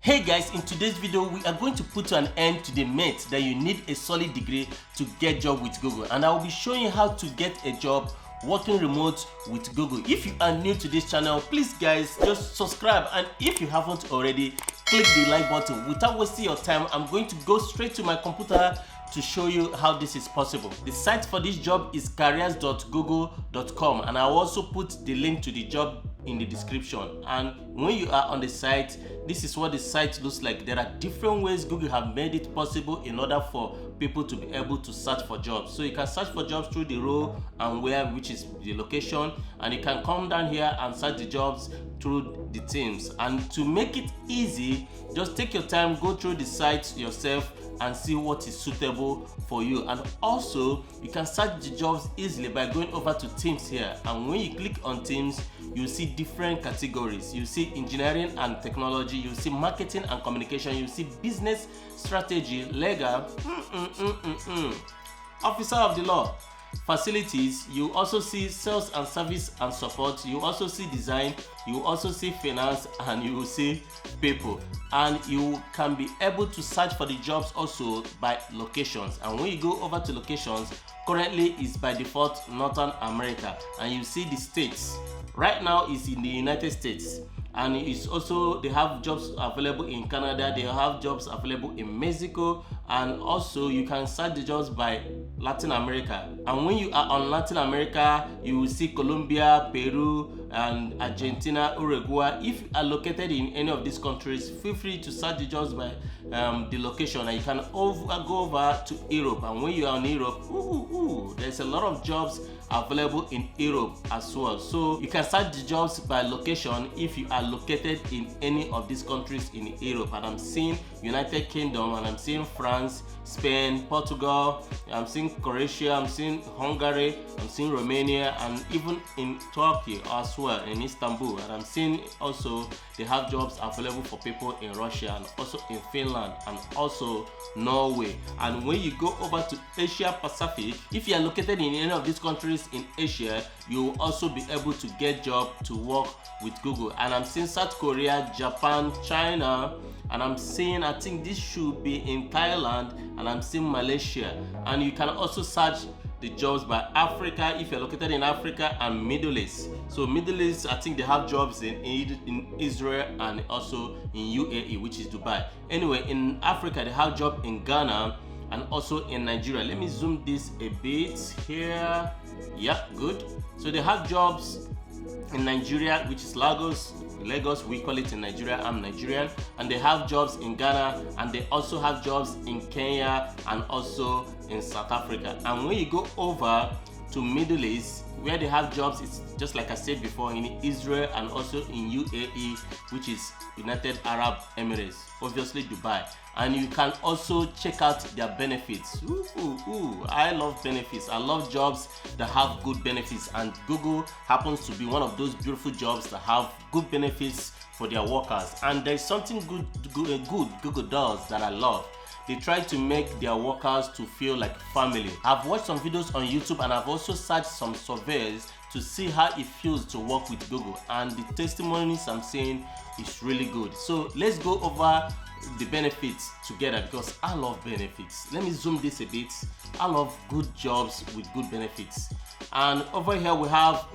Hey guys, in today's video we are going to put an end to the myth that you need a solid degree to get job with Google, and I will be showing you how to get a job working remote with Google. If you are new to this channel, please guys just subscribe, and if you haven't already, click the like button. Without wasting your time, I'm going to go straight to my computer to show you how this is possible. The site for this job is careers.google.com, and I'll also put the link to the job in the description. And when you are on the site, this is what the site looks like. There are different ways Google have made it possible in order for people to be able to search for jobs. So you can search for jobs through the role and where, which is the location, and you can come down here and search the jobs through the teams. And to make it easy, just take your time, go through the site yourself and see what is suitable for you. And also you can search the jobs easily by going over to teams here, and when you click on teams, you see different categories. You see engineering and technology, you see marketing and communication, you see business strategy, legal, officer of the law, facilities, you also see sales and service and support, you also see design, you also see finance, and you will see people. And you can be able to search for the jobs also by locations, and when you go over to locations, currently is by default Northern America, and you see the states. Right now is in the United States, and it's also, they have jobs available in Canada, they have jobs available in Mexico, and also you can search the jobs by Latin America. And when you are on Latin America, you will see Colombia, Peru, and Argentina, Uruguay. If you are located in any of these countries, feel free to search the jobs by the location, and you can go over to Europe. And when you are in Europe, there's a lot of jobs available in Europe as well. So you can search the jobs by location if you are located in any of these countries in Europe. And I'm seeing United Kingdom, and I'm seeing France, Spain, Portugal, I'm seeing Croatia, I'm seeing Hungary, I'm seeing Romania, and even in Turkey as well, in Istanbul. And I'm seeing also they have jobs available for people in Russia, and also in Finland, and also Norway. And when you go over to Asia Pacific, if you are located in any of these countries in Asia, you will also be able to get job to work with Google. And I'm seeing South Korea, Japan, China, and I'm seeing, I think this should be in Thailand, and I'm seeing Malaysia. And you can also search the jobs by Africa if you're located in Africa, and Middle East. So Middle East, I think they have jobs in Israel and also in UAE, which is Dubai. Anyway, in Africa they have job in Ghana and also in Nigeria. Let me zoom this a bit here. Yeah, good. So they have jobs in Nigeria, which is Lagos, we call it in Nigeria, I'm Nigerian, and they have jobs in Ghana, and they also have jobs in Kenya and also in South Africa. And when you go over to Middle East, where they have jobs, it's just like I said before, in Israel and also in UAE, which is United Arab Emirates, obviously Dubai. And you can also check out their benefits. I love benefits. I love jobs that have good benefits, and Google happens to be one of those beautiful jobs that have good benefits for their workers. And there's something good Google does that I love. They try to make their workers to feel like family. I've watched some videos on YouTube, and I've also searched some surveys to see how it feels to work with Google, and the testimonies I'm seeing is really good. So let's go over the benefits together, because I love benefits. Let me zoom this a bit. I love good jobs with good benefits. And over here we have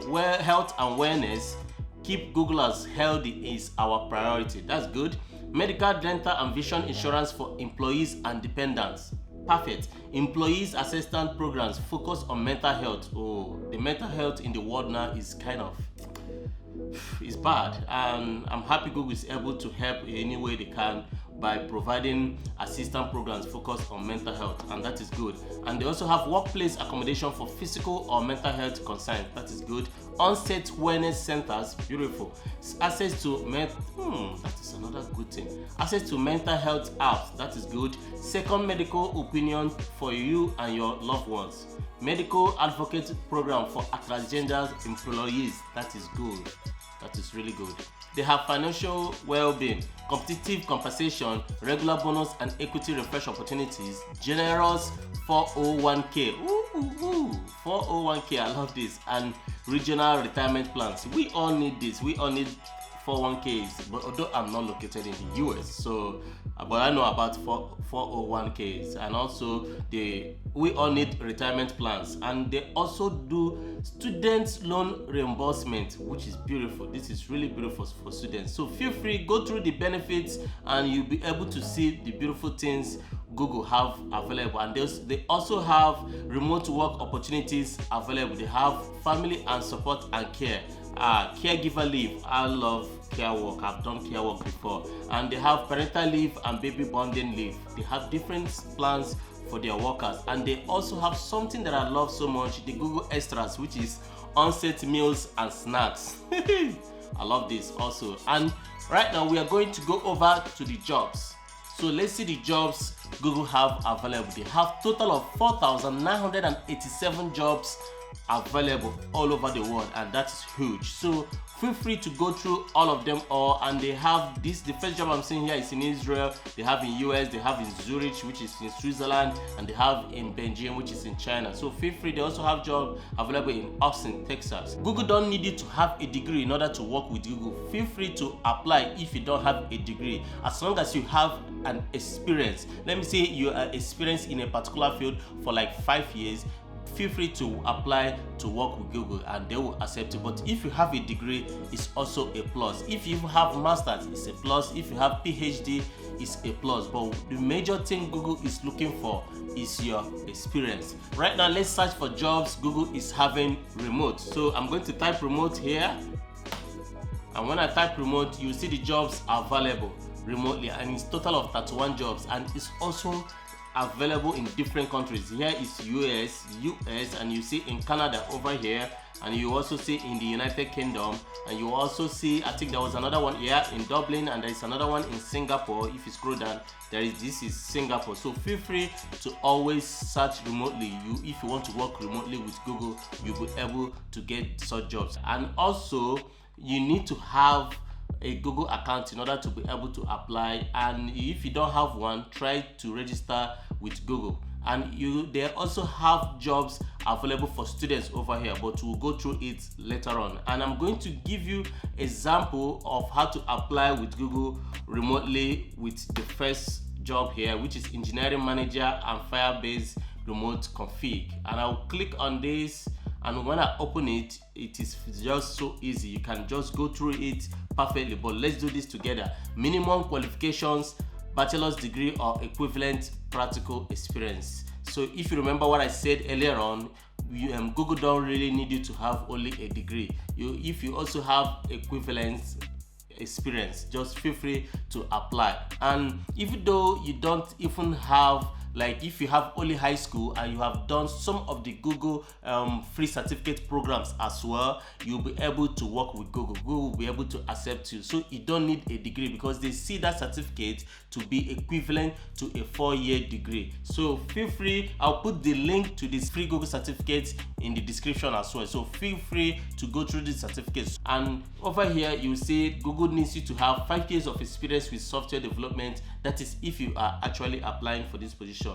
health and wellness. Keep Google as healthy is our priority. That's good. Medical, dental, and vision insurance for employees and dependents. Perfect. Employees assistance programs focus on mental health. The mental health in the world now is kind of, it's bad, and I'm happy Google is able to help in any way they can by providing assistance programs focused on mental health, and that is good. And they also have workplace accommodation for physical or mental health concerns. That is good. On-site wellness centers, beautiful. Access to that is another good thing. Access to mental health apps, that is good. Second medical opinion for you and your loved ones. Medical advocate program for transgender employees, that is good. That is really good. They have financial well-being, competitive compensation, regular bonus and equity refresh opportunities, generous 401k. 401k, I love this, and regional retirement plans. We all need this. We all need 401ks, but although I'm not located in the US, so but I know about 401ks, and also we all need retirement plans, and they also do student loan reimbursement, which is beautiful. This is really beautiful for students. So feel free, go through the benefits, and you'll be able to see the beautiful things Google have available. And they also have remote work opportunities available. They have family and support and care, caregiver leave. I love care work. I've done care work before. And they have parental leave and baby bonding leave. They have different plans for their workers, and they also have something that I love so much, the Google Extras, which is on-set meals and snacks. I love this also. And right now we are going to go over to the jobs. So let's see the jobs Google have available. They have total of 4,987 jobs available all over the world, and that is huge. So feel free to go through all of them all. And they have this, the first job I'm seeing here is in Israel, they have in US, they have in Zurich, which is in Switzerland, and they have in Beijing, which is in China. So feel free. They also have jobs available in Austin, Texas. Google don't need you to have a degree in order to work with Google. Feel free to apply if you don't have a degree, as long as you have an experience. Let me say you are experienced in a particular field for like 5 years. Feel free to apply to work with Google, and they will accept you. But if you have a degree, it's also a plus. If you have masters, it's a plus. If you have PhD, it's a plus. But the major thing Google is looking for is your experience. Right now, let's search for jobs Google is having remote. So I'm going to type remote here, and when I type remote, you see the jobs available remotely, and it's total of 31 jobs, and it's also available in different countries. Here is US, and you see in Canada over here, and you also see in the United Kingdom, and you also see, I think there was another one here in Dublin, and there is another one in Singapore. If you scroll down, this is Singapore. So feel free to always search remotely. If you want to work remotely with Google, you'll be able to get such jobs. And also you need to have a Google account in order to be able to apply, and if you don't have one, try to register with Google. And they also have jobs available for students over here, but we'll go through it later on. And I'm going to give you example of how to apply with Google remotely with the first job here, which is engineering manager and Firebase remote config. And I'll click on this, and when I open it, it is just so easy. You can just go through it perfectly. But let's do this together. Minimum qualifications: bachelor's degree or equivalent practical experience. So if you remember what I said earlier on, Google don't really need you to have only a degree. If you also have equivalent experience, just feel free to apply. And even though you don't even have, like if you have only high school and you have done some of the Google free certificate programs as well, you'll be able to work with Google. Google will be able to accept you. So you don't need a degree, because they see that certificate to be equivalent to a 4-year degree. So feel free, I'll put the link to this free Google certificate in the description as well. So feel free to go through these certificates. And over here you see Google needs you to have 5 years of experience with software development. That is if you are actually applying for this position.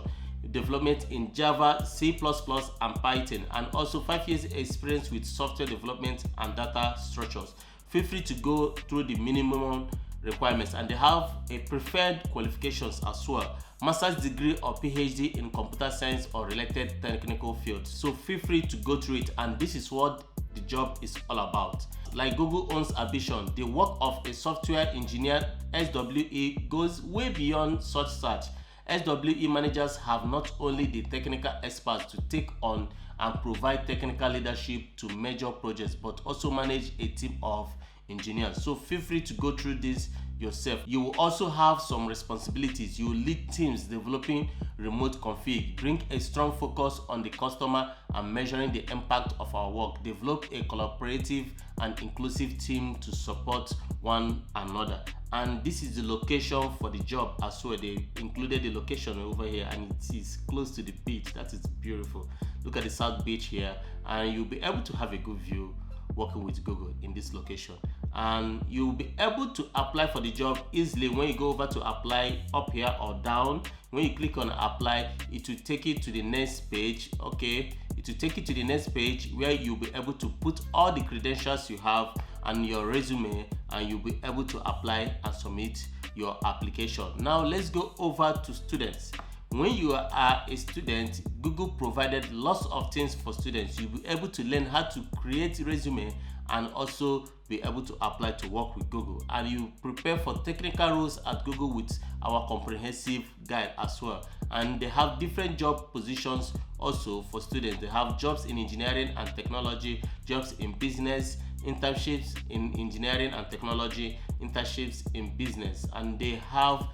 Development in Java, C++, and Python, and also 5 years experience with software development and data structures. Feel free to go through the minimum requirements, and they have a preferred qualifications as well: master's degree or PhD in computer science or related technical fields. So feel free to go through it, and this is what the job is all about. Like Google owns a vision. The work of a software engineer, SWE, goes way beyond such search. SWE managers have not only the technical experts to take on and provide technical leadership to major projects, but also manage a team of engineers. So feel free to go through this yourself. You will also have some responsibilities. You will lead teams developing remote config, bring a strong focus on the customer and measuring the impact of our work, develop a collaborative and inclusive team to support one another. And this is the location for the job as well. They included the location over here, and it is close to the beach. That is beautiful. Look at the South Beach here, and you'll be able to have a good view working with Google in this location. And you'll be able to apply for the job easily. When you go over to apply up here or down, when you click on apply, it will take you to the next page. Okay, it will take you to the next page where you'll be able to put all the credentials you have, and your resume, and you'll be able to apply and submit your application. Now let's go over to students. When you are a student, Google provided lots of things for students. You'll be able to learn how to create resume and also be able to apply to work with Google. And you prepare for technical roles at Google with our comprehensive guide as well. And they have different job positions also for students. They have jobs in engineering and technology, jobs in business, internships in engineering and technology, internships in business, and they have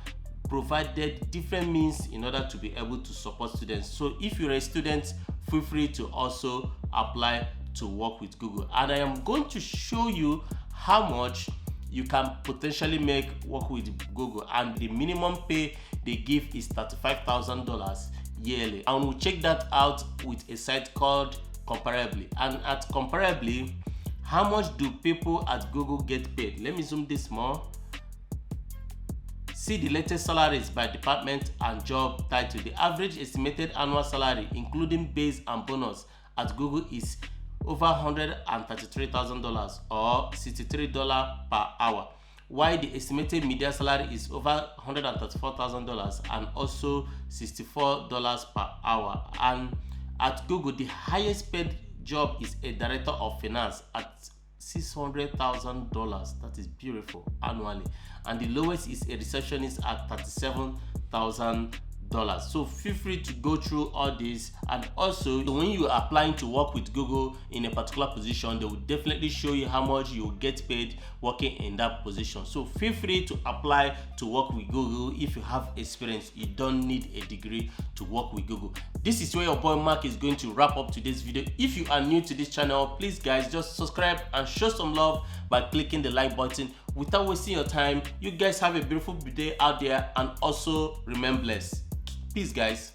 provided different means in order to be able to support students. So if you're a student, feel free to also apply to work with Google. And I am going to show you how much you can potentially make work with Google, and the minimum pay they give is $35,000 yearly. And we'll check that out with a site called Comparably. And at Comparably, how much do people at Google get paid? Let me zoom this more. See the latest salaries by department and job title. The average estimated annual salary, including base and bonus, at Google is over $133,000 or $63 per hour, while the estimated median salary is over $134,000 and also $64 per hour. And at Google, the highest paid job is a director of finance at $600,000. That is beautiful, annually. And the lowest is a receptionist at $37,000. So feel free to go through all this. And also, when you are applying to work with Google in a particular position, they will definitely show you how much you will get paid working in that position. So feel free to apply to work with Google. If you have experience, you don't need a degree to work with Google. This is where your boy Mark is going to wrap up today's video. If you are new to this channel, please guys, just subscribe and show some love by clicking the like button. Without wasting your time, you guys have a beautiful day out there, and also remain blessed. Peace, guys.